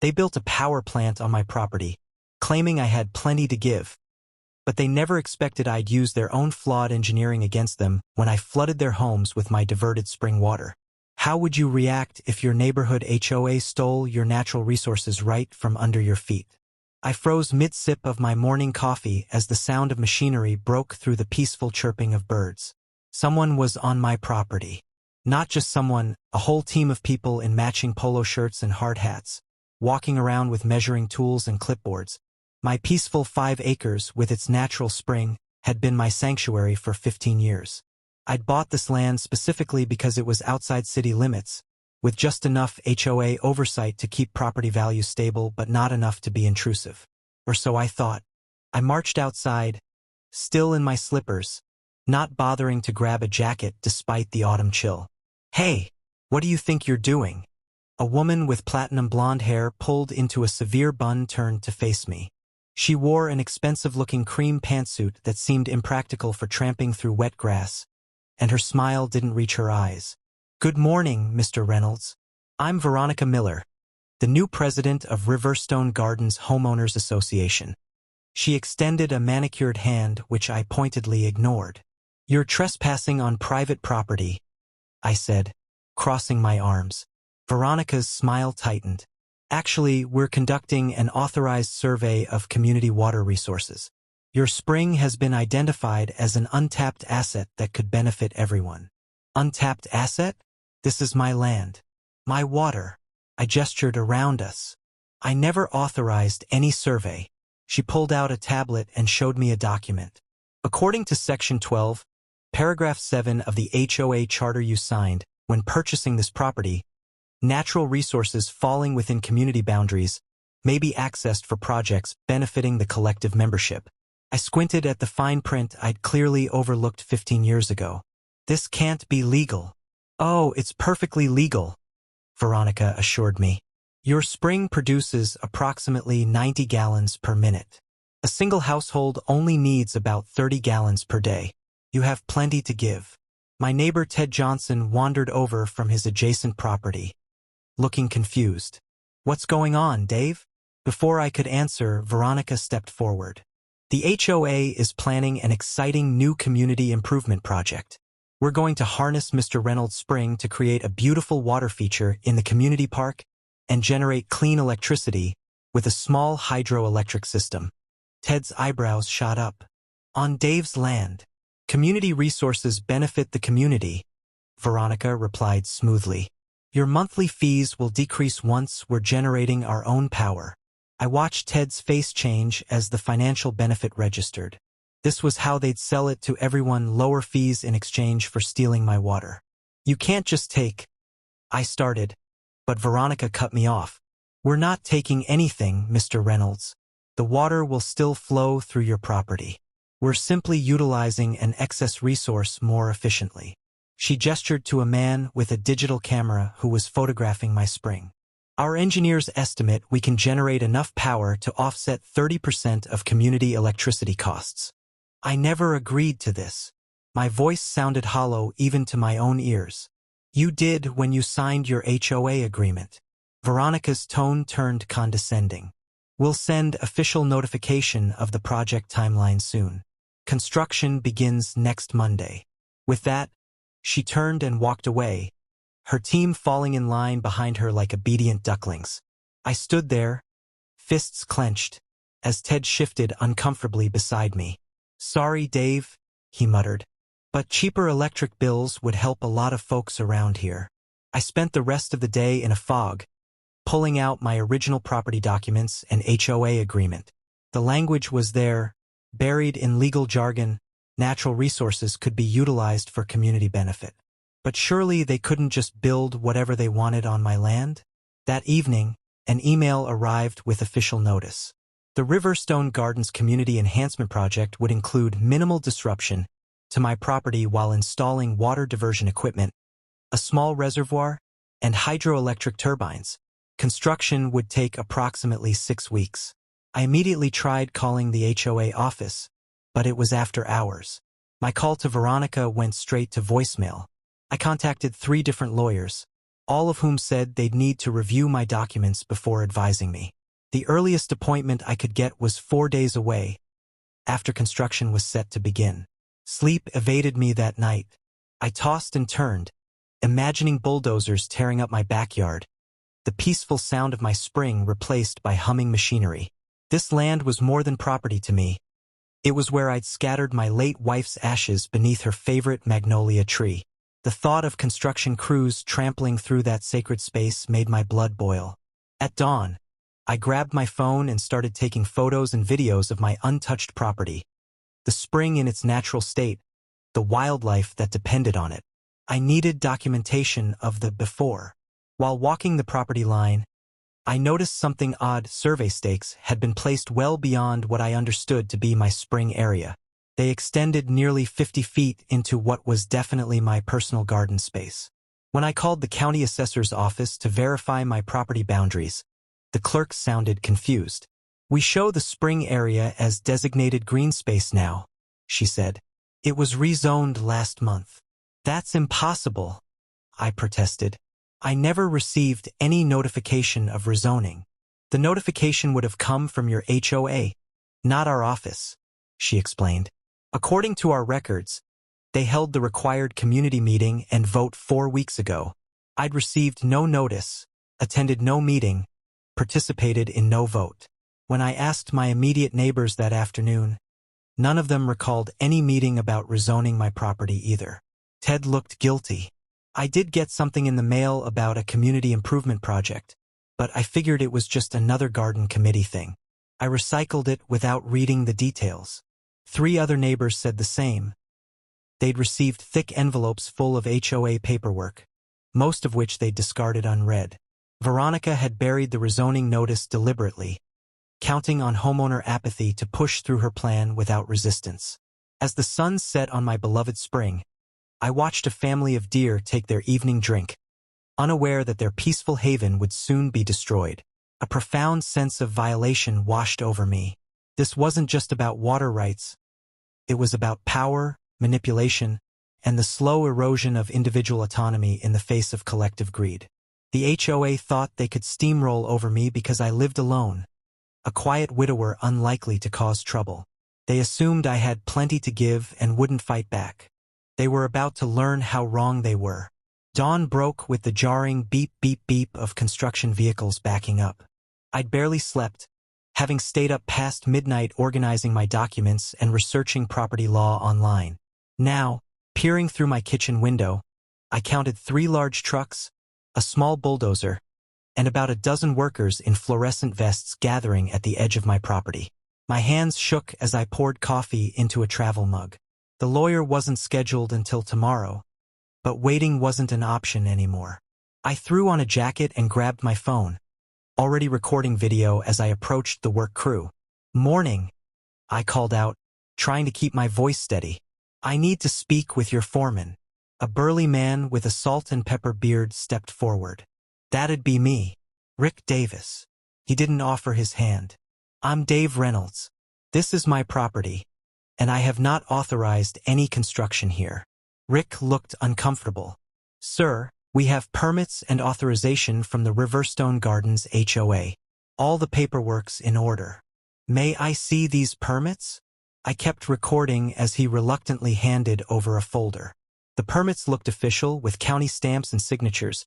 They built a power plant on my property, claiming I had plenty to give. But they never expected I'd use their own flawed engineering against them when I flooded their homes with my diverted spring water. How would you react if your neighborhood HOA stole your natural resources right from under your feet? I froze mid-sip of my morning coffee as the sound of machinery broke through the peaceful chirping of birds. Someone was on my property. Not just someone, a whole team of people in matching polo shirts and hard hats, walking around with measuring tools and clipboards. My peaceful 5 acres with its natural spring had been my sanctuary for 15 years. I'd bought this land specifically because it was outside city limits, with just enough HOA oversight to keep property values stable but not enough to be intrusive. Or so I thought. I marched outside, still in my slippers, not bothering to grab a jacket despite the autumn chill. "Hey, what do you think you're doing?" A woman with platinum blonde hair pulled into a severe bun turned to face me. She wore an expensive-looking cream pantsuit that seemed impractical for tramping through wet grass, and her smile didn't reach her eyes. "Good morning, Mr. Reynolds. I'm Veronica Miller, the new president of Riverstone Gardens Homeowners Association." She extended a manicured hand, which I pointedly ignored. "You're trespassing on private property," I said, crossing my arms. Veronica's smile tightened. "Actually, we're conducting an authorized survey of community water resources. Your spring has been identified as an untapped asset that could benefit everyone." "Untapped asset? This is my land. My water." I gestured around us. "I never authorized any survey." She pulled out a tablet and showed me a document. "According to Section 12, Paragraph 7 of the HOA charter you signed, when purchasing this property, natural resources falling within community boundaries may be accessed for projects benefiting the collective membership." I squinted at the fine print I'd clearly overlooked 15 years ago. "This can't be legal." "Oh, it's perfectly legal," Veronica assured me. "Your spring produces approximately 90 gallons per minute. A single household only needs about 30 gallons per day. You have plenty to give." My neighbor Ted Johnson wandered over from his adjacent property, looking confused. "What's going on, Dave?" Before I could answer, Veronica stepped forward. "The HOA is planning an exciting new community improvement project. We're going to harness Mr. Reynolds' spring to create a beautiful water feature in the community park and generate clean electricity with a small hydroelectric system." Ted's eyebrows shot up. "On Dave's land. Community resources benefit the community," Veronica replied smoothly. "Your monthly fees will decrease once we're generating our own power." I watched Ted's face change as the financial benefit registered. This was how they'd sell it to everyone: lower fees in exchange for stealing my water. "You can't just take—" I started, but Veronica cut me off. "We're not taking anything, Mr. Reynolds. The water will still flow through your property. We're simply utilizing an excess resource more efficiently." She gestured to a man with a digital camera who was photographing my spring. "Our engineers estimate we can generate enough power to offset 30% of community electricity costs." I never agreed to this. My voice sounded hollow even to my own ears. "You did when you signed your HOA agreement." Veronica's tone turned condescending. "We'll send official notification of the project timeline soon. Construction begins next Monday." With that, she turned and walked away, her team falling in line behind her like obedient ducklings. I stood there, fists clenched, as Ted shifted uncomfortably beside me. "Sorry, Dave," he muttered, "but cheaper electric bills would help a lot of folks around here." I spent the rest of the day in a fog, pulling out my original property documents and HOA agreement. The language was there, buried in legal jargon. Natural resources could be utilized for community benefit. But surely they couldn't just build whatever they wanted on my land? That evening, an email arrived with official notice. The Riverstone Gardens Community Enhancement Project would include minimal disruption to my property while installing water diversion equipment, a small reservoir, and hydroelectric turbines. Construction would take approximately 6 weeks. I immediately tried calling the HOA office, but it was after hours. My call to Veronica went straight to voicemail. I contacted 3 different lawyers, all of whom said they'd need to review my documents before advising me. The earliest appointment I could get was 4 days away, after construction was set to begin. Sleep evaded me that night. I tossed and turned, imagining bulldozers tearing up my backyard, the peaceful sound of my spring replaced by humming machinery. This land was more than property to me. It was where I'd scattered my late wife's ashes beneath her favorite magnolia tree. The thought of construction crews trampling through that sacred space made my blood boil. At dawn, I grabbed my phone and started taking photos and videos of my untouched property, the spring in its natural state, the wildlife that depended on it. I needed documentation of the before. While walking the property line, I noticed something odd. Survey stakes had been placed well beyond what I understood to be my spring area. They extended nearly 50 feet into what was definitely my personal garden space. When I called the county assessor's office to verify my property boundaries, the clerk sounded confused. "We show the spring area as designated green space now," she said. "It was rezoned last month." "That's impossible," I protested. "I never received any notification of rezoning. The notification would have come from your HOA, not our office," she explained. "According to our records, they held the required community meeting and vote 4 weeks ago. I'd received no notice, attended no meeting, participated in no vote." When I asked my immediate neighbors that afternoon, none of them recalled any meeting about rezoning my property either. Ted looked guilty. "I did get something in the mail about a community improvement project, but I figured it was just another garden committee thing. I recycled it without reading the details." 3 other neighbors said the same. They'd received thick envelopes full of HOA paperwork, most of which they'd discarded unread. Veronica had buried the rezoning notice deliberately, counting on homeowner apathy to push through her plan without resistance. As the sun set on my beloved spring, I watched a family of deer take their evening drink, unaware that their peaceful haven would soon be destroyed. A profound sense of violation washed over me. This wasn't just about water rights. It was about power, manipulation, and the slow erosion of individual autonomy in the face of collective greed. The HOA thought they could steamroll over me because I lived alone, a quiet widower unlikely to cause trouble. They assumed I had plenty to give and wouldn't fight back. They were about to learn how wrong they were. Dawn broke with the jarring beep beep beep of construction vehicles backing up. I'd barely slept, having stayed up past midnight organizing my documents and researching property law online. Now, peering through my kitchen window, I counted 3 large trucks, a small bulldozer, and about a dozen workers in fluorescent vests gathering at the edge of my property. My hands shook as I poured coffee into a travel mug. The lawyer wasn't scheduled until tomorrow, but waiting wasn't an option anymore. I threw on a jacket and grabbed my phone, already recording video as I approached the work crew. "Morning," I called out, trying to keep my voice steady. "I need to speak with your foreman." A burly man with a salt and pepper beard stepped forward. "That'd be me, Rick Davis." He didn't offer his hand. "I'm Dave Reynolds. This is my property, and I have not authorized any construction here." Rick looked uncomfortable. "Sir, we have permits and authorization from the Riverstone Gardens HOA. All the paperwork's in order." "May I see these permits?" I kept recording as he reluctantly handed over a folder. The permits looked official with county stamps and signatures,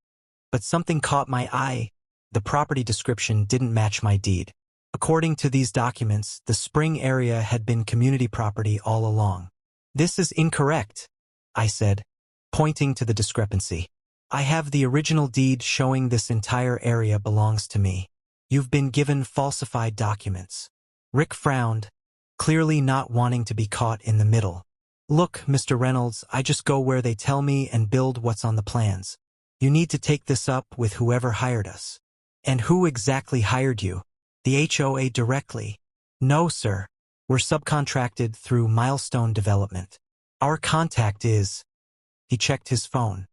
but something caught my eye. The property description didn't match my deed. According to these documents, the spring area had been community property all along. "This is incorrect," I said, pointing to the discrepancy. "I have the original deed showing this entire area belongs to me. You've been given falsified documents." Rick frowned, clearly not wanting to be caught in the middle. "Look, Mr. Reynolds, I just go where they tell me and build what's on the plans. You need to take this up with whoever hired us." "And who exactly hired you?" "The HOA directly." "No, sir. We're subcontracted through Milestone Development. Our contact is—" He checked his phone.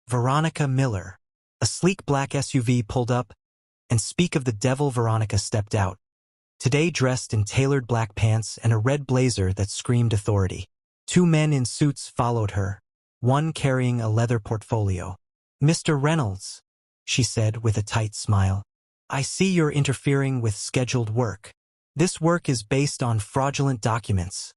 "Veronica Miller." A sleek black SUV pulled up, and speak of the devil, Veronica stepped out, today dressed in tailored black pants and a red blazer that screamed authority. 2 men in suits followed her, one carrying a leather portfolio. "Mr. Reynolds," she said with a tight smile. I see you're interfering with scheduled work. This work is based on fraudulent documents,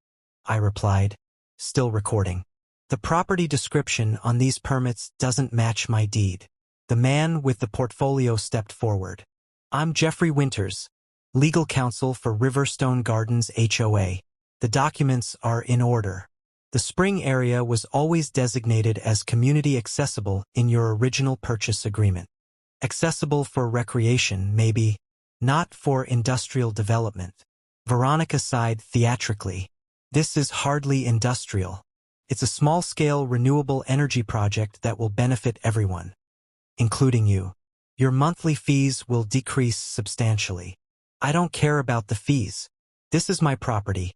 I replied, still recording. The property description on these permits doesn't match my deed. The man with the portfolio stepped forward. I'm Jeffrey Winters, legal counsel for Riverstone Gardens HOA. The documents are in order. The spring area was always designated as community accessible in your original purchase agreement. Accessible for recreation, maybe, not for industrial development. Veronica sighed theatrically. This is hardly industrial. It's a small-scale renewable energy project that will benefit everyone, including you. Your monthly fees will decrease substantially. I don't care about the fees. This is my property,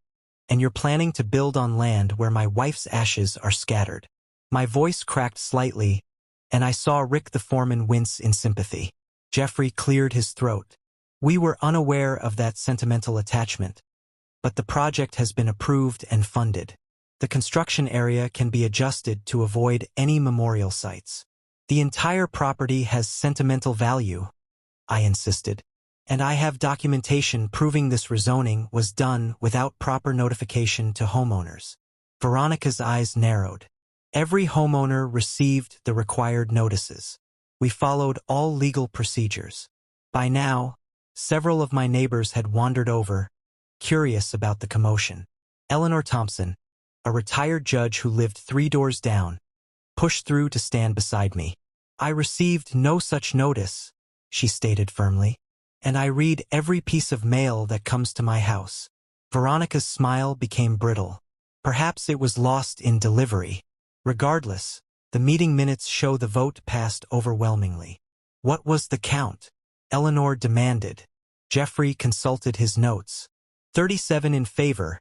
and you're planning to build on land where my wife's ashes are scattered. My voice cracked slightly, and I saw Rick the foreman wince in sympathy. Jeffrey cleared his throat. We were unaware of that sentimental attachment, but the project has been approved and funded. The construction area can be adjusted to avoid any memorial sites. The entire property has sentimental value, I insisted, and I have documentation proving this rezoning was done without proper notification to homeowners. Veronica's eyes narrowed. Every homeowner received the required notices. We followed all legal procedures. By now, several of my neighbors had wandered over, curious about the commotion. Eleanor Thompson, a retired judge who lived 3 doors down, pushed through to stand beside me. I received no such notice, she stated firmly, and I read every piece of mail that comes to my house. Veronica's smile became brittle. Perhaps it was lost in delivery. Regardless, the meeting minutes show the vote passed overwhelmingly. What was the count? Eleanor demanded. Jeffrey consulted his notes. 37 in favor,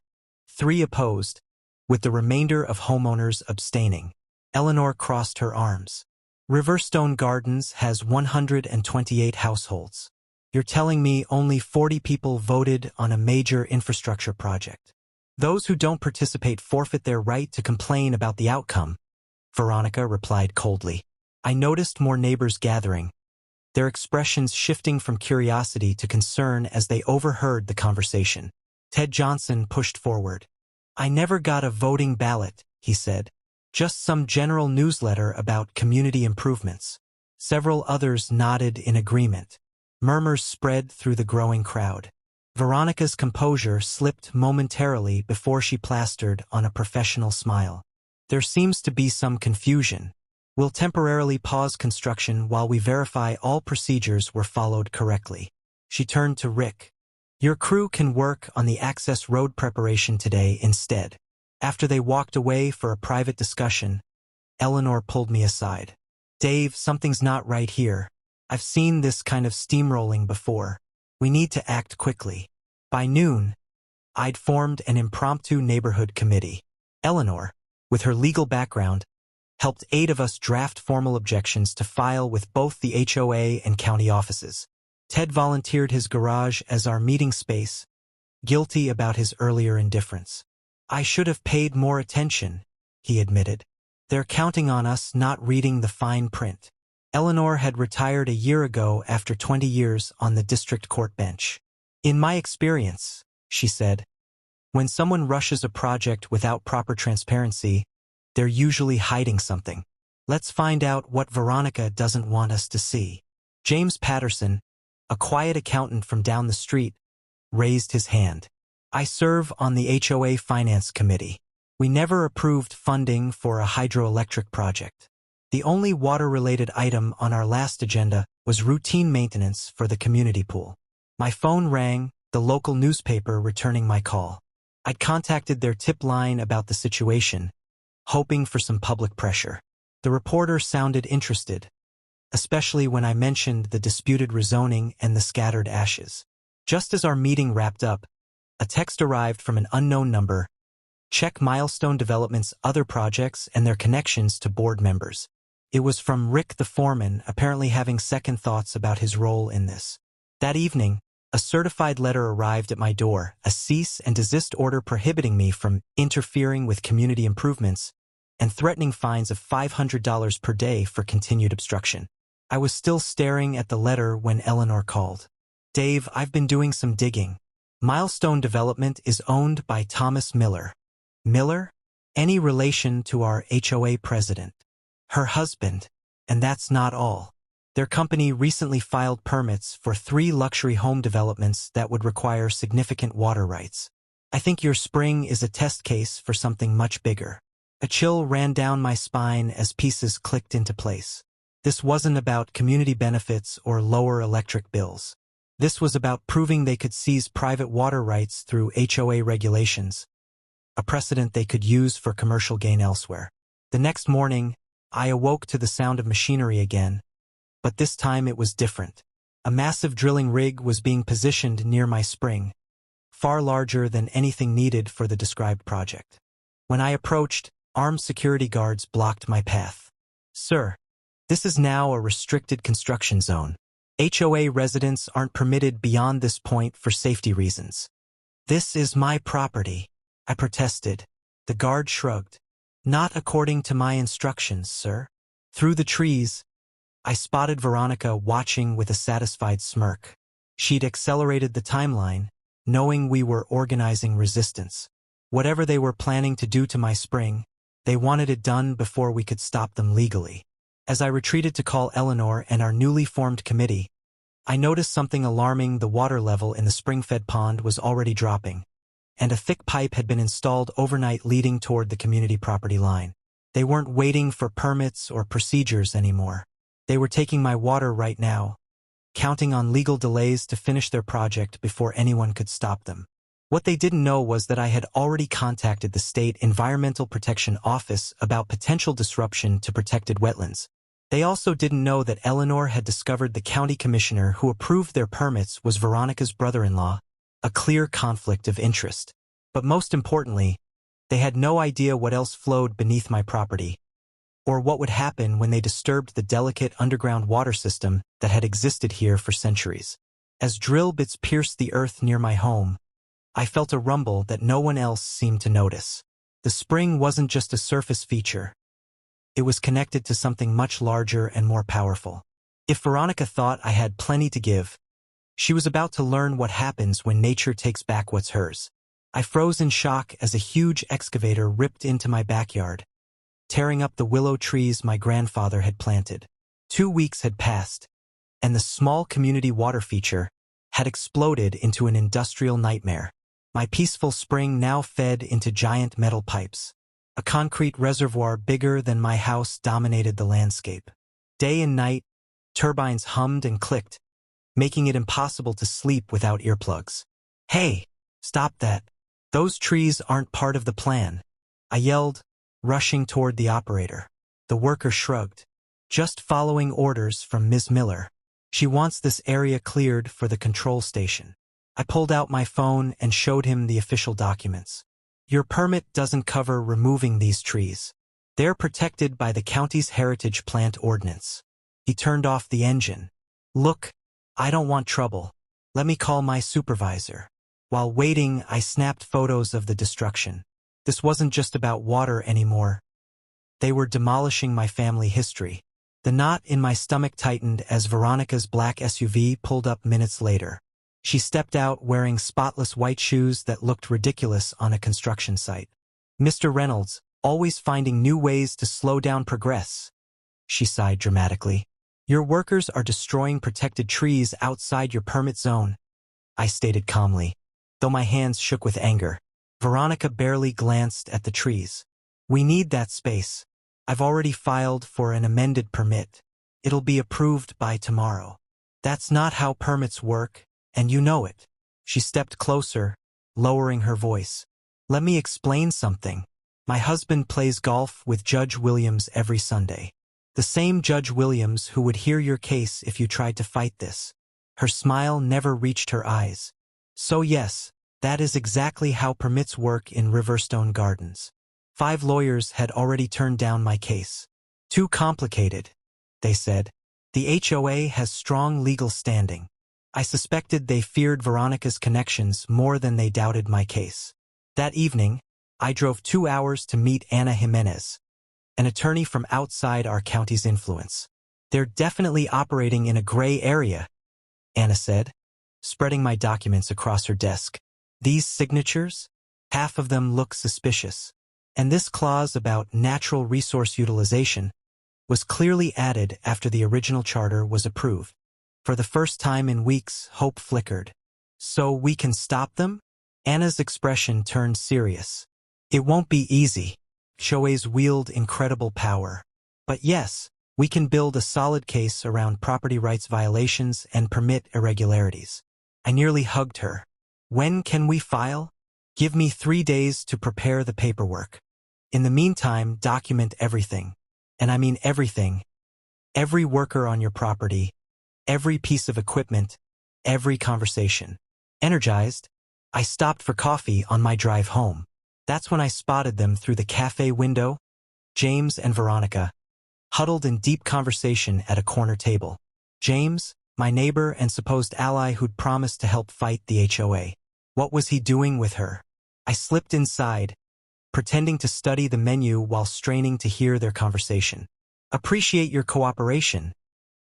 3 opposed, with the remainder of homeowners abstaining. Eleanor crossed her arms. Riverstone Gardens has 128 households. You're telling me only 40 people voted on a major infrastructure project. Those who don't participate forfeit their right to complain about the outcome, Veronica replied coldly. I noticed more neighbors gathering, their expressions shifting from curiosity to concern as they overheard the conversation. Ted Johnson pushed forward. I never got a voting ballot, he said. Just some general newsletter about community improvements. Several others nodded in agreement. Murmurs spread through the growing crowd. Veronica's composure slipped momentarily before she plastered on a professional smile. There seems to be some confusion. We'll temporarily pause construction while we verify all procedures were followed correctly. She turned to Rick. Your crew can work on the access road preparation today instead. After they walked away for a private discussion, Eleanor pulled me aside. Dave, something's not right here. I've seen this kind of steamrolling before. We need to act quickly. By noon, I'd formed an impromptu neighborhood committee. Eleanor, with her legal background, helped 8 of us draft formal objections to file with both the HOA and county offices. Ted volunteered his garage as our meeting space, guilty about his earlier indifference. I should have paid more attention, he admitted. They're counting on us not reading the fine print. Eleanor had retired a year ago after 20 years on the district court bench. In my experience, she said, when someone rushes a project without proper transparency, they're usually hiding something. Let's find out what Veronica doesn't want us to see. James Patterson, a quiet accountant from down the street, raised his hand. I serve on the HOA Finance Committee. We never approved funding for a hydroelectric project. The only water-related item on our last agenda was routine maintenance for the community pool. My phone rang, the local newspaper returning my call. I'd contacted their tip line about the situation, hoping for some public pressure. The reporter sounded interested, especially when I mentioned the disputed rezoning and the scattered ashes. Just as our meeting wrapped up, a text arrived from an unknown number. Check Milestone Development's other projects and their connections to board members. It was from Rick the foreman, apparently having second thoughts about his role in this. That evening, a certified letter arrived at my door, a cease and desist order prohibiting me from interfering with community improvements and threatening fines of $500 per day for continued obstruction. I was still staring at the letter when Eleanor called. Dave, I've been doing some digging. Milestone Development is owned by Thomas Miller. Miller? Any relation to our HOA president? Her husband. And that's not all. Their company recently filed permits for 3 luxury home developments that would require significant water rights. I think your spring is a test case for something much bigger. A chill ran down my spine as pieces clicked into place. This wasn't about community benefits or lower electric bills. This was about proving they could seize private water rights through HOA regulations, a precedent they could use for commercial gain elsewhere. The next morning, I awoke to the sound of machinery again, but this time it was different. A massive drilling rig was being positioned near my spring, far larger than anything needed for the described project. When I approached, armed security guards blocked my path. Sir, this is now a restricted construction zone. HOA residents aren't permitted beyond this point for safety reasons. This is my property, I protested. The guard shrugged. Not according to my instructions, sir. Through the trees, I spotted Veronica watching with a satisfied smirk. She'd accelerated the timeline, knowing we were organizing resistance. Whatever they were planning to do to my spring, they wanted it done before we could stop them legally. As I retreated to call Eleanor and our newly formed committee, I noticed something alarming. The water level in the spring-fed pond was already dropping, and a thick pipe had been installed overnight leading toward the community property line. They weren't waiting for permits or procedures anymore. They were taking my water right now, counting on legal delays to finish their project before anyone could stop them. What they didn't know was that I had already contacted the State Environmental Protection Office about potential disruption to protected wetlands. They also didn't know that Eleanor had discovered the county commissioner who approved their permits was Veronica's brother-in-law, a clear conflict of interest. But most importantly, they had no idea what else flowed beneath my property, or what would happen when they disturbed the delicate underground water system that had existed here for centuries. As drill bits pierced the earth near my home, I felt a rumble that no one else seemed to notice. The spring wasn't just a surface feature. It was connected to something much larger and more powerful. If Veronica thought I had plenty to give, she was about to learn what happens when nature takes back what's hers. I froze in shock as a huge excavator ripped into my backyard, tearing up the willow trees my grandfather had planted. 2 weeks had passed, and the small community water feature had exploded into an industrial nightmare. My peaceful spring now fed into giant metal pipes. A concrete reservoir bigger than my house dominated the landscape. Day and night, turbines hummed and clicked, making it impossible to sleep without earplugs. Hey, stop that. Those trees aren't part of the plan, I yelled, rushing toward the operator. The worker shrugged. Just following orders from Ms. Miller. She wants this area cleared for the control station. I pulled out my phone and showed him the official documents. Your permit doesn't cover removing these trees. They're protected by the county's heritage plant ordinance. He turned off the engine. Look, I don't want trouble. Let me call my supervisor. While waiting, I snapped photos of the destruction. This wasn't just about water anymore. They were demolishing my family history. The knot in my stomach tightened as Veronica's black SUV pulled up minutes later. She stepped out wearing spotless white shoes that looked ridiculous on a construction site. Mr. Reynolds, always finding new ways to slow down progress, she sighed dramatically. Your workers are destroying protected trees outside your permit zone, I stated calmly, though my hands shook with anger. Veronica barely glanced at the trees. We need that space. I've already filed for an amended permit. It'll be approved by tomorrow. That's not how permits work, and you know it. She stepped closer, lowering her voice. Let me explain something. My husband plays golf with Judge Williams every Sunday. The same Judge Williams who would hear your case if you tried to fight this. Her smile never reached her eyes. So yes, that is exactly how permits work in Riverstone Gardens. 5 lawyers had already turned down my case. Too complicated, they said. The HOA has strong legal standing. I suspected they feared Veronica's connections more than they doubted my case. That evening, I drove 2 hours to meet Ana Jimenez, an attorney from outside our county's influence. They're definitely operating in a gray area, Anna said, spreading my documents across her desk. These signatures? Half of them look suspicious. And this clause about natural resource utilization was clearly added after the original charter was approved. For the first time in weeks, hope flickered. So we can stop them? Anna's expression turned serious. It won't be easy. HOAs wield incredible power. But yes, we can build a solid case around property rights violations and permit irregularities. I nearly hugged her. When can we file? Give me 3 days to prepare the paperwork. In the meantime, document everything. And I mean everything. Every worker on your property, every piece of equipment, every conversation. Energized, I stopped for coffee on my drive home. That's when I spotted them through the cafe window, James and Veronica, huddled in deep conversation at a corner table. James, my neighbor and supposed ally who'd promised to help fight the HOA. What was he doing with her? I slipped inside, pretending to study the menu while straining to hear their conversation. Appreciate your cooperation,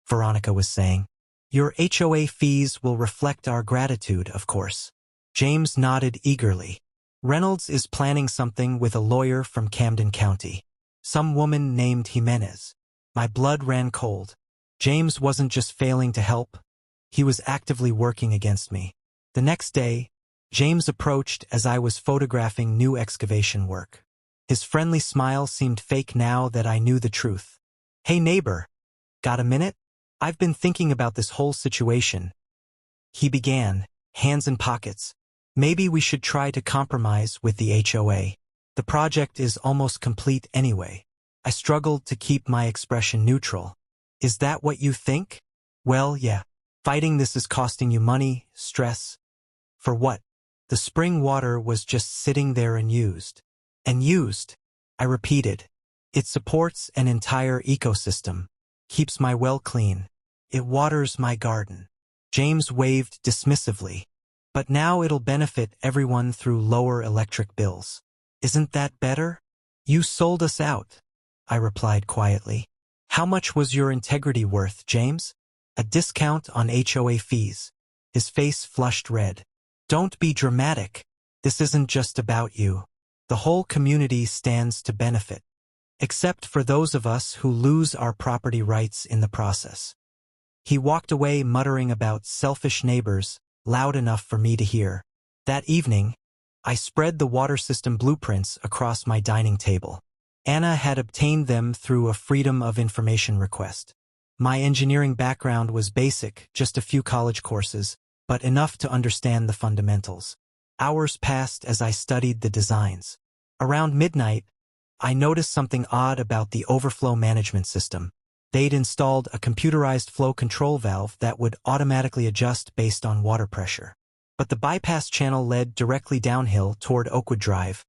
Veronica was saying. Your HOA fees will reflect our gratitude, of course. James nodded eagerly. Reynolds is planning something with a lawyer from Camden County. Some woman named Jimenez. My blood ran cold. James wasn't just failing to help. He was actively working against me. The next day, James approached as I was photographing new excavation work. His friendly smile seemed fake now that I knew the truth. Hey neighbor, got a minute? I've been thinking about this whole situation. He began, hands in pockets. Maybe we should try to compromise with the HOA. The project is almost complete anyway. I struggled to keep my expression neutral. Is that what you think? Well, yeah. Fighting this is costing you money, stress. For what? The spring water was just sitting there unused. And used, I repeated. It supports an entire ecosystem. Keeps my well clean. It waters my garden. James waved dismissively. But now it'll benefit everyone through lower electric bills. Isn't that better? You sold us out, I replied quietly. How much was your integrity worth, James? A discount on HOA fees. His face flushed red. Don't be dramatic. This isn't just about you. The whole community stands to benefit. Except for those of us who lose our property rights in the process. He walked away muttering about selfish neighbors, loud enough for me to hear. That evening, I spread the water system blueprints across my dining table. Anna had obtained them through a Freedom of Information request. My engineering background was basic, just a few college courses, but enough to understand the fundamentals. Hours passed as I studied the designs. Around midnight, I noticed something odd about the overflow management system. They'd installed a computerized flow control valve that would automatically adjust based on water pressure. But the bypass channel led directly downhill toward Oakwood Drive,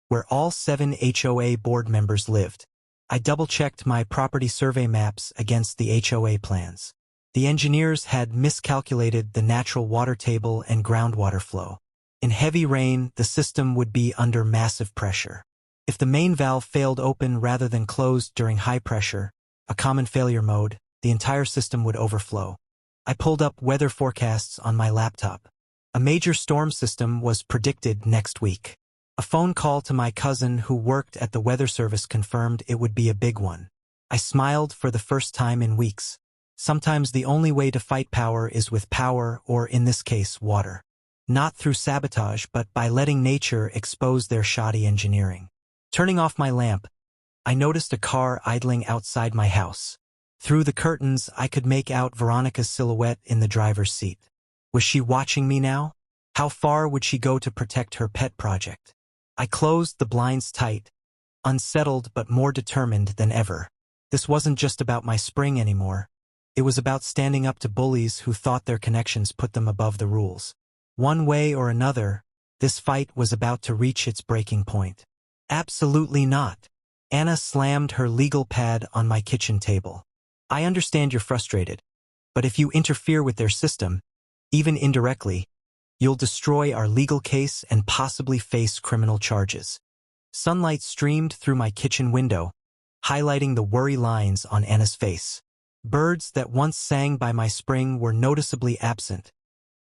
where all 7 HOA board members lived. I double-checked my property survey maps against the HOA plans. The engineers had miscalculated the natural water table and groundwater flow. In heavy rain, the system would be under massive pressure. If the main valve failed open rather than closed during high pressure, a common failure mode, the entire system would overflow. I pulled up weather forecasts on my laptop. A major storm system was predicted next week. A phone call to my cousin who worked at the weather service confirmed it would be a big one. I smiled for the first time in weeks. Sometimes the only way to fight power is with power, or in this case, water. Not through sabotage, but by letting nature expose their shoddy engineering. Turning off my lamp, I noticed a car idling outside my house. Through the curtains, I could make out Veronica's silhouette in the driver's seat. Was she watching me now? How far would she go to protect her pet project? I closed the blinds tight, unsettled but more determined than ever. This wasn't just about my spring anymore. It was about standing up to bullies who thought their connections put them above the rules. One way or another, this fight was about to reach its breaking point. Absolutely not. Anna slammed her legal pad on my kitchen table. I understand you're frustrated, but if you interfere with their system, even indirectly, you'll destroy our legal case and possibly face criminal charges. Sunlight streamed through my kitchen window, highlighting the worry lines on Anna's face. Birds that once sang by my spring were noticeably absent,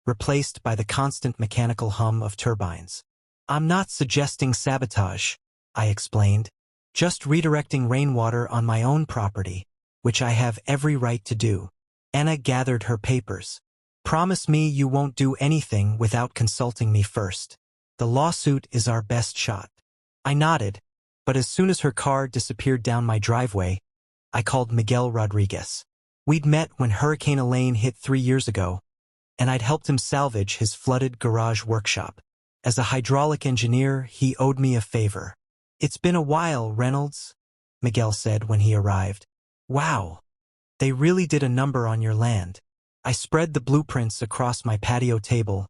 replaced by the constant mechanical hum of turbines. I'm not suggesting sabotage, I explained, just redirecting rainwater on my own property, which I have every right to do. Anna gathered her papers. Promise me you won't do anything without consulting me first. The lawsuit is our best shot. I nodded, but as soon as her car disappeared down my driveway, I called Miguel Rodriguez. We'd met when Hurricane Elaine hit 3 years ago, and I'd helped him salvage his flooded garage workshop. As a hydraulic engineer, he owed me a favor. It's been a while, Reynolds, Miguel said when he arrived. Wow, they really did a number on your land. I spread the blueprints across my patio table,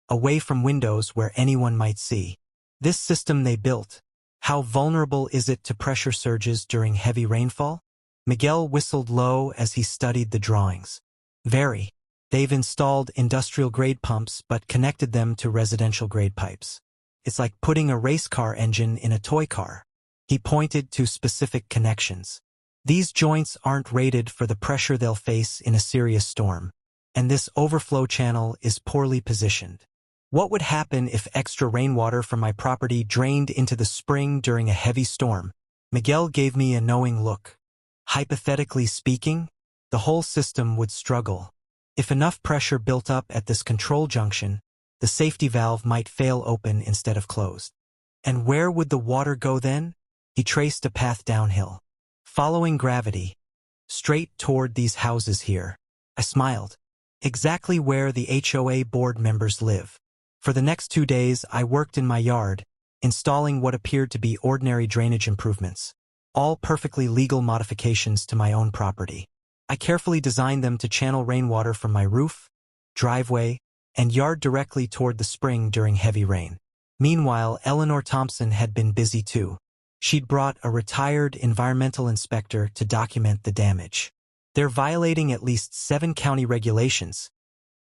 away from windows where anyone might see. This system they built, how vulnerable is it to pressure surges during heavy rainfall? Miguel whistled low as he studied the drawings. Very. They've installed industrial-grade pumps but connected them to residential-grade pipes. It's like putting a race car engine in a toy car. He pointed to specific connections. These joints aren't rated for the pressure they'll face in a serious storm, and this overflow channel is poorly positioned. What would happen if extra rainwater from my property drained into the spring during a heavy storm? Miguel gave me a knowing look. Hypothetically speaking, the whole system would struggle. If enough pressure built up at this control junction, the safety valve might fail open instead of closed. And where would the water go then? He traced a path downhill, following gravity, straight toward these houses here. I smiled. Exactly where the HOA board members live. For the next 2 days, I worked in my yard, installing what appeared to be ordinary drainage improvements, all perfectly legal modifications to my own property. I carefully designed them to channel rainwater from my roof, driveway, and yard directly toward the spring during heavy rain. Meanwhile, Eleanor Thompson had been busy too. She'd brought a retired environmental inspector to document the damage. They're violating at least 7 county regulations,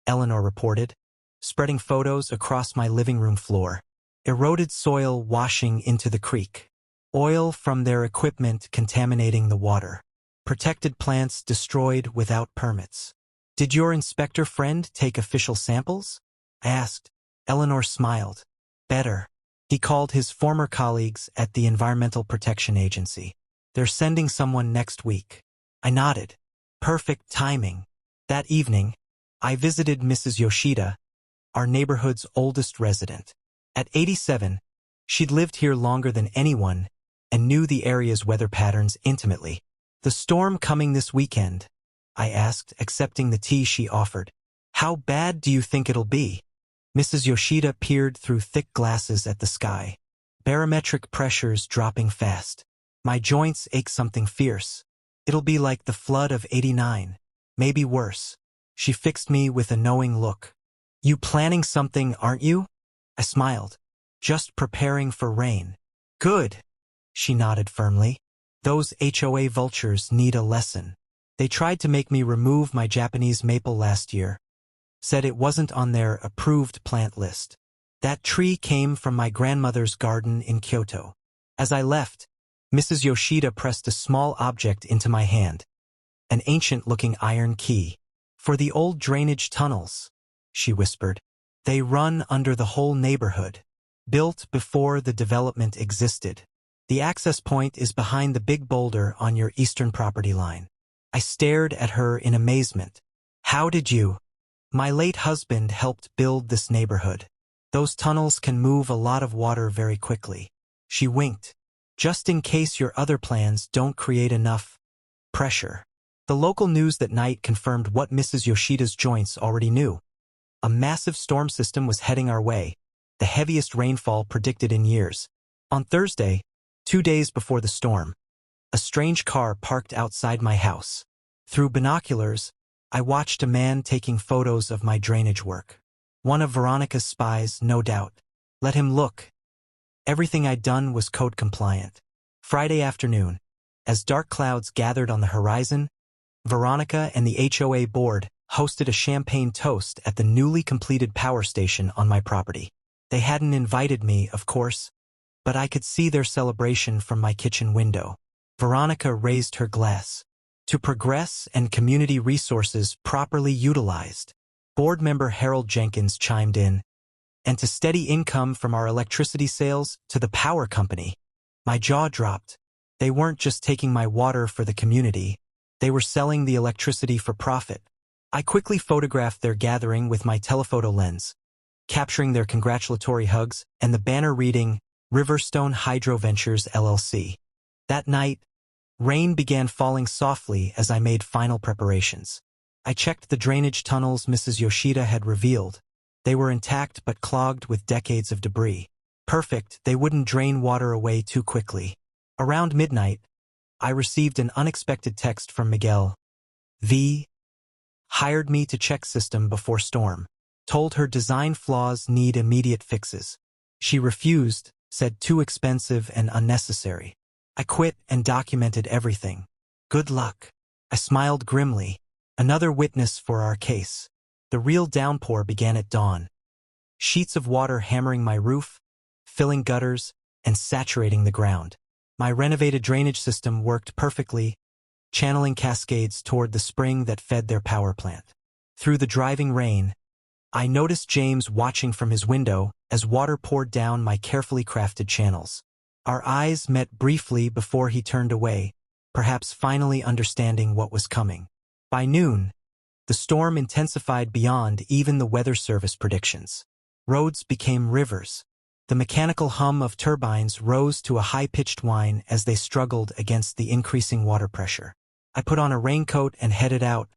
Eleanor reported, spreading photos across my living room floor. Eroded soil washing into the creek. Oil from their equipment contaminating the water. Protected plants destroyed without permits. Did your inspector friend take official samples? I asked. Eleanor smiled. Better. He called his former colleagues at the Environmental Protection Agency. They're sending someone next week. I nodded. Perfect timing. That evening, I visited Mrs. Yoshida, our neighborhood's oldest resident. At 87, she'd lived here longer than anyone and knew the area's weather patterns intimately. The storm coming this weekend? I asked, accepting the tea she offered. How bad do you think it'll be? Mrs. Yoshida peered through thick glasses at the sky. Barometric pressures dropping fast. My joints ache something fierce. It'll be like the flood of '89. Maybe worse. She fixed me with a knowing look. You planning something, aren't you? I smiled. Just preparing for rain. Good. She nodded firmly. Those HOA vultures need a lesson. They tried to make me remove my Japanese maple last year. Said it wasn't on their approved plant list. That tree came from my grandmother's garden in Kyoto. As I left, Mrs. Yoshida pressed a small object into my hand. An ancient-looking iron key. For the old drainage tunnels, she whispered. They run under the whole neighborhood. Built before the development existed. The access point is behind the big boulder on your eastern property line. I stared at her in amazement. How did you? My late husband helped build this neighborhood. Those tunnels can move a lot of water very quickly. She winked. Just in case your other plans don't create enough pressure. The local news that night confirmed what Mrs. Yoshida's joints already knew. A massive storm system was heading our way, the heaviest rainfall predicted in years. On Thursday, 2 days before the storm, a strange car parked outside my house. Through binoculars, I watched a man taking photos of my drainage work. One of Veronica's spies, no doubt. Let him look. Everything I'd done was code compliant. Friday afternoon, as dark clouds gathered on the horizon, Veronica and the HOA board hosted a champagne toast at the newly completed power station on my property. They hadn't invited me, of course, but I could see their celebration from my kitchen window. Veronica raised her glass. to progress and community resources properly utilized. Board member Harold Jenkins chimed in, and to steady income from our electricity sales to the power company. My jaw dropped. They weren't just taking my water for the community, they were selling the electricity for profit. I quickly photographed their gathering with my telephoto lens, capturing their congratulatory hugs and the banner reading, Riverstone Hydro Ventures LLC. That night, rain began falling softly as I made final preparations. I checked the drainage tunnels Mrs. Yoshida had revealed. They were intact but clogged with decades of debris. Perfect, they wouldn't drain water away too quickly. Around midnight, I received an unexpected text from Miguel. V. Hired me to check system before storm. Told her design flaws need immediate fixes. She refused, said too expensive and unnecessary. I quit and documented everything. Good luck. I smiled grimly. Another witness for our case. The real downpour began at dawn. Sheets of water hammering my roof, filling gutters, and saturating the ground. My renovated drainage system worked perfectly, channeling cascades toward the spring that fed their power plant. Through the driving rain, I noticed James watching from his window as water poured down my carefully crafted channels. Our eyes met briefly before he turned away, perhaps finally understanding what was coming. By noon, the storm intensified beyond even the weather service predictions. Roads became rivers. The mechanical hum of turbines rose to a high-pitched whine as they struggled against the increasing water pressure. I put on a raincoat and headed out,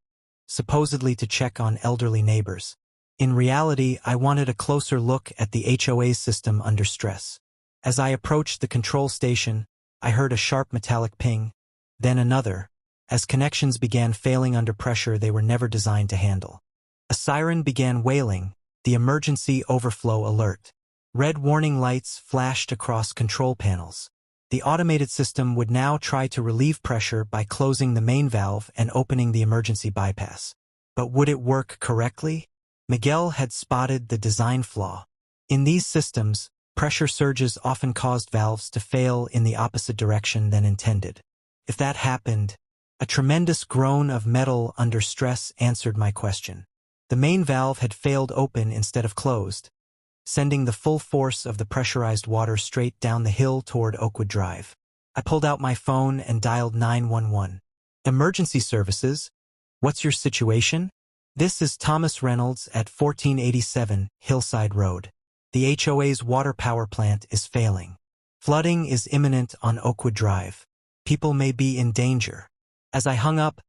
supposedly to check on elderly neighbors. In reality, I wanted a closer look at the HOA system under stress. As I approached the control station, I heard a sharp metallic ping, then another, as connections began failing under pressure they were never designed to handle. A siren began wailing, the emergency overflow alert. Red warning lights flashed across control panels. The automated system would now try to relieve pressure by closing the main valve and opening the emergency bypass. But would it work correctly? Miguel had spotted the design flaw. In these systems, pressure surges often caused valves to fail in the opposite direction than intended. If that happened, a tremendous groan of metal under stress answered my question. The main valve had failed open instead of closed, sending the full force of the pressurized water straight down the hill toward Oakwood Drive. I pulled out my phone and dialed 911. Emergency services? What's your situation? This is Thomas Reynolds at 1487 Hillside Road. The HOA's water power plant is failing. Flooding is imminent on Oakwood Drive. People may be in danger. As I hung up,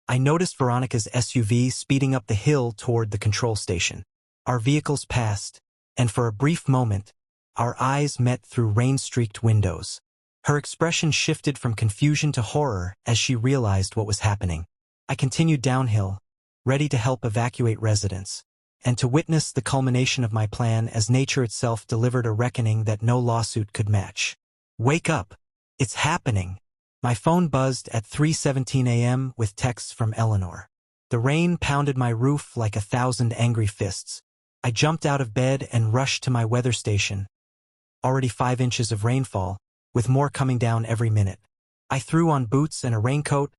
I noticed Veronica's SUV speeding up the hill toward the control station. Our vehicles passed, and for a brief moment, our eyes met through rain-streaked windows. Her expression shifted from confusion to horror as she realized what was happening. I continued downhill, ready to help evacuate residents, and to witness the culmination of my plan as nature itself delivered a reckoning that no lawsuit could match. Wake up! It's happening! My phone buzzed at 3:17 a.m. with texts from Eleanor. The rain pounded my roof like 1,000 angry fists. I jumped out of bed and rushed to my weather station. Already 5 inches of rainfall, with more coming down every minute. I threw on boots and a raincoat,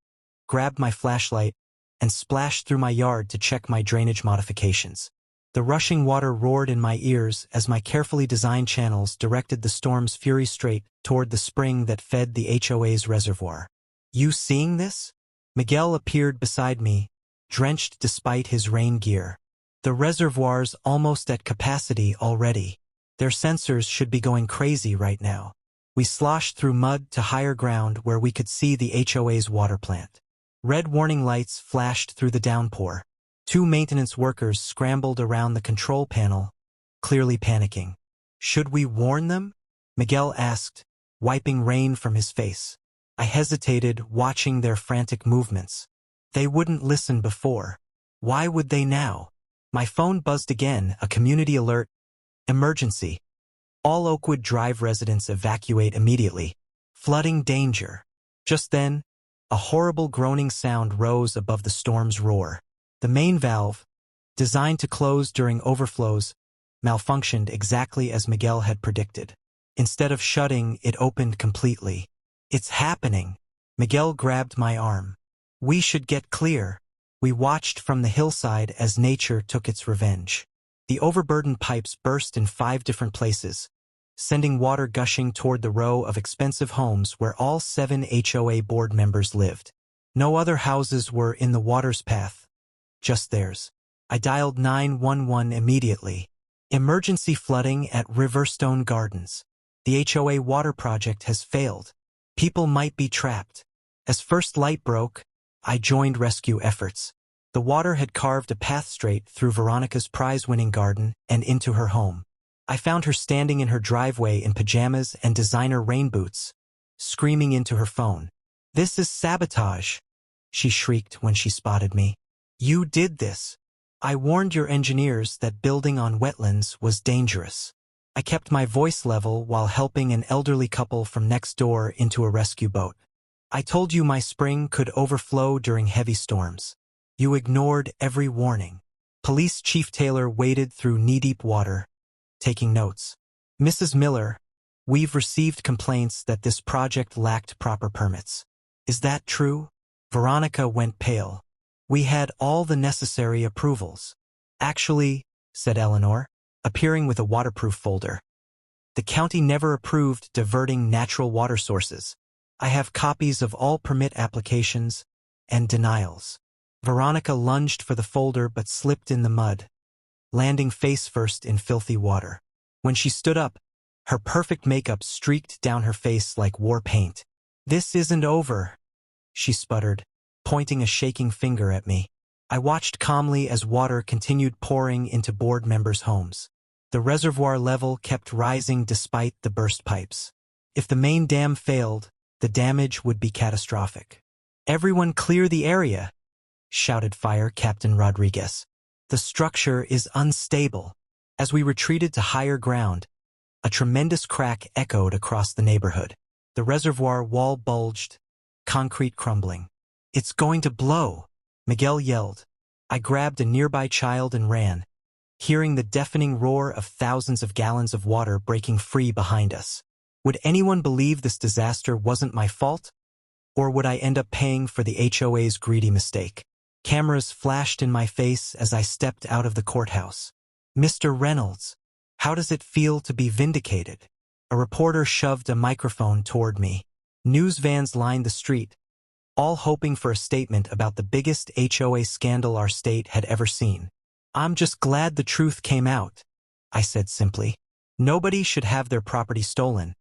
grabbed my flashlight, and splashed through my yard to check my drainage modifications. The rushing water roared in my ears as my carefully designed channels directed the storm's fury straight toward the spring that fed the HOA's reservoir. You seeing this? Miguel appeared beside me, drenched despite his rain gear. The reservoir's almost at capacity already. Their sensors should be going crazy right now. We sloshed through mud to higher ground where we could see the HOA's water plant. Red warning lights flashed through the downpour. 2 maintenance workers scrambled around the control panel, clearly panicking. Should we warn them? Miguel asked, wiping rain from his face. I hesitated, watching their frantic movements. They wouldn't listen before. Why would they now? My phone buzzed again, a community alert. Emergency. All Oakwood Drive residents evacuate immediately. Flooding danger. Just then, a horrible groaning sound rose above the storm's roar. The main valve, designed to close during overflows, malfunctioned exactly as Miguel had predicted. Instead of shutting, it opened completely. It's happening. Miguel grabbed my arm. We should get clear. We watched from the hillside as nature took its revenge. The overburdened pipes burst in 5 different places, sending water gushing toward the row of expensive homes where all 7 HOA board members lived. No other houses were in the water's path, just theirs. I dialed 911 immediately. Emergency flooding at Riverstone Gardens. The HOA water project has failed. People might be trapped. As first light broke, I joined rescue efforts. The water had carved a path straight through Veronica's prize-winning garden and into her home. I found her standing in her driveway in pajamas and designer rain boots, screaming into her phone. "This is sabotage," she shrieked when she spotted me. "You did this. I warned your engineers that building on wetlands was dangerous." I kept my voice level while helping an elderly couple from next door into a rescue boat. "I told you my spring could overflow during heavy storms. You ignored every warning." Police Chief Taylor waded through knee-deep water, taking notes. "Mrs. Miller, we've received complaints that this project lacked proper permits. Is that true?" Veronica went pale. "We had all the necessary approvals." "Actually," said Eleanor, appearing with a waterproof folder, "the county never approved diverting natural water sources. I have copies of all permit applications and denials." Veronica lunged for the folder but slipped in the mud, landing face first in filthy water. When she stood up, her perfect makeup streaked down her face like war paint. "This isn't over," she sputtered, pointing a shaking finger at me. I watched calmly as water continued pouring into board members' homes. The reservoir level kept rising despite the burst pipes. If the main dam failed, the damage would be catastrophic. "Everyone clear the area," shouted Fire Captain Rodriguez. "The structure is unstable." As we retreated to higher ground, a tremendous crack echoed across the neighborhood. The reservoir wall bulged, concrete crumbling. "It's going to blow," Miguel yelled. I grabbed a nearby child and ran, hearing the deafening roar of thousands of gallons of water breaking free behind us. Would anyone believe this disaster wasn't my fault? Or would I end up paying for the HOA's greedy mistake? Cameras flashed in my face as I stepped out of the courthouse. "Mr. Reynolds, how does it feel to be vindicated?" A reporter shoved a microphone toward me. News vans lined the street, all hoping for a statement about the biggest HOA scandal our state had ever seen. "I'm just glad the truth came out," I said simply. Nobody should have their property stolen,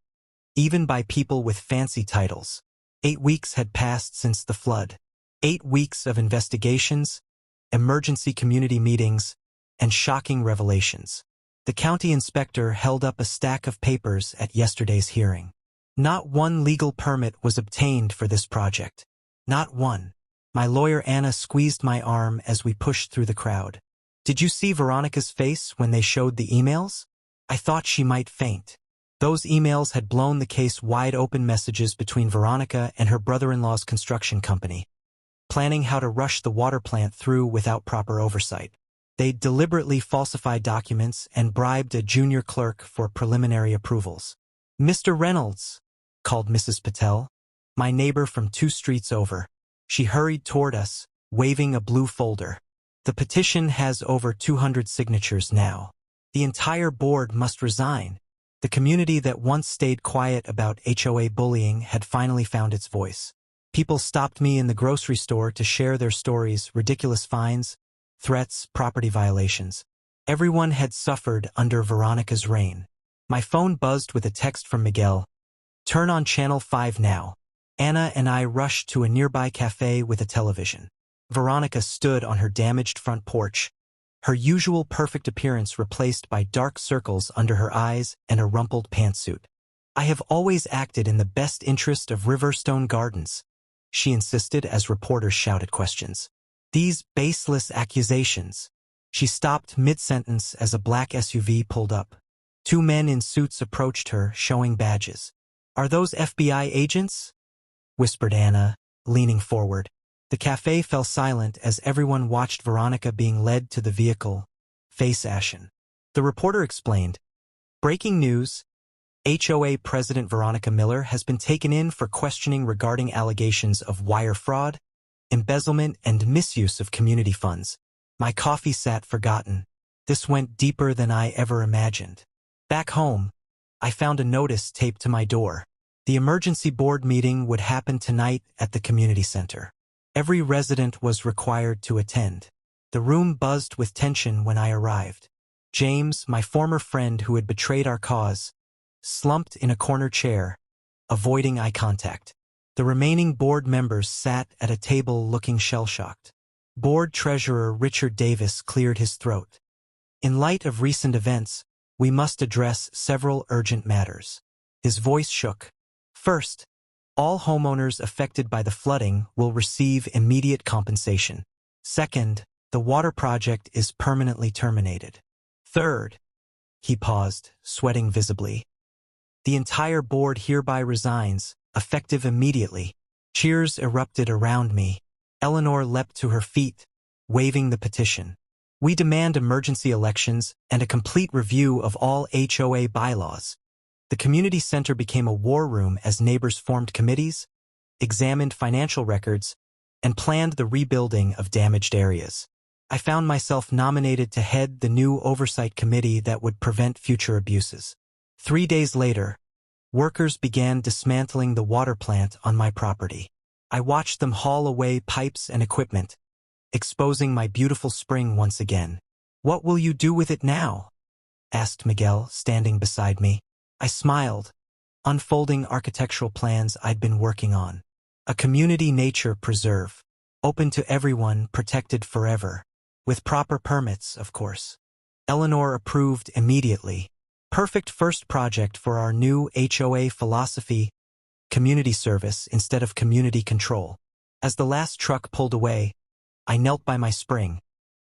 even by people with fancy titles. 8 weeks had passed since the flood. 8 weeks of investigations, emergency community meetings, and shocking revelations. The county inspector held up a stack of papers at yesterday's hearing. Not one legal permit was obtained for this project. Not one. My lawyer Anna squeezed my arm as we pushed through the crowd. "Did you see Veronica's face when they showed the emails?" I thought she might faint. Those emails had blown the case wide open, messages between Veronica and her brother-in-law's construction company, planning how to rush the water plant through without proper oversight. They'd deliberately falsified documents and bribed a junior clerk for preliminary approvals. "Mr. Reynolds," called Mrs. Patel, my neighbor from 2 streets over. She hurried toward us, waving a blue folder. "The petition has over 200 signatures now. The entire board must resign." The community that once stayed quiet about HOA bullying had finally found its voice. People stopped me in the grocery store to share their stories: ridiculous fines, threats, property violations. Everyone had suffered under Veronica's reign. My phone buzzed with a text from Miguel. "Turn on Channel 5 now." Anna and I rushed to a nearby cafe with a television. Veronica stood on her damaged front porch, her usual perfect appearance replaced by dark circles under her eyes and a rumpled pantsuit. "I have always acted in the best interest of Riverstone Gardens," she insisted as reporters shouted questions. "These baseless accusations." She stopped mid-sentence as a black SUV pulled up. 2 men in suits approached her, showing badges. "Are those FBI agents?" whispered Anna, leaning forward. The cafe fell silent as everyone watched Veronica being led to the vehicle, face ashen. The reporter explained, "Breaking news. HOA President Veronica Miller has been taken in for questioning regarding allegations of wire fraud embezzlement, and misuse of community funds. My coffee sat forgotten. This went deeper than I ever imagined. Back home, I found a notice taped to my door. The emergency board meeting would happen tonight at the community center. Every resident was required to attend. The room buzzed with tension when I arrived. James, my former friend who had betrayed our cause, slumped in a corner chair, avoiding eye contact. The remaining board members sat at a table looking shell-shocked. Board Treasurer Richard Davis cleared his throat. In light of recent events, we must address several urgent matters. His voice shook. First, all homeowners affected by the flooding will receive immediate compensation. Second, the water project is permanently terminated. Third, he paused, sweating visibly. The entire board hereby resigns, effective immediately. Cheers erupted around me. Eleanor leapt to her feet, waving the petition. We demand emergency elections and a complete review of all HOA bylaws. The community center became a war room as neighbors formed committees, examined financial records, and planned the rebuilding of damaged areas. I found myself nominated to head the new oversight committee that would prevent future abuses. 3 days later, workers began dismantling the water plant on my property. I watched them haul away pipes and equipment, exposing my beautiful spring once again. "What will you do with it now?" asked Miguel, standing beside me. I smiled, unfolding architectural plans I'd been working on. A community nature preserve, open to everyone, protected forever. With proper permits, of course. Eleanor approved immediately. Perfect first project for our new HOA philosophy, community service instead of community control. As the last truck pulled away, I knelt by my spring,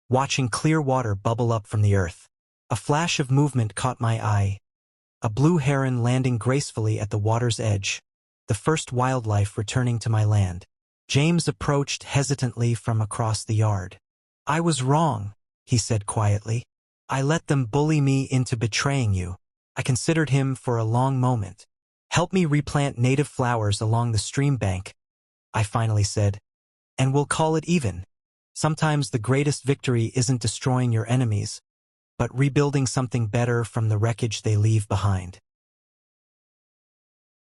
watching clear water bubble up from the earth. A flash of movement caught my eye. A blue heron landing gracefully at the water's edge, the first wildlife returning to my land. James approached hesitantly from across the yard. "I was wrong," he said quietly. "I let them bully me into betraying you." I considered him for a long moment. "Help me replant native flowers along the stream bank," I finally said, "and we'll call it even." Sometimes the greatest victory isn't destroying your enemies, but rebuilding something better from the wreckage they leave behind.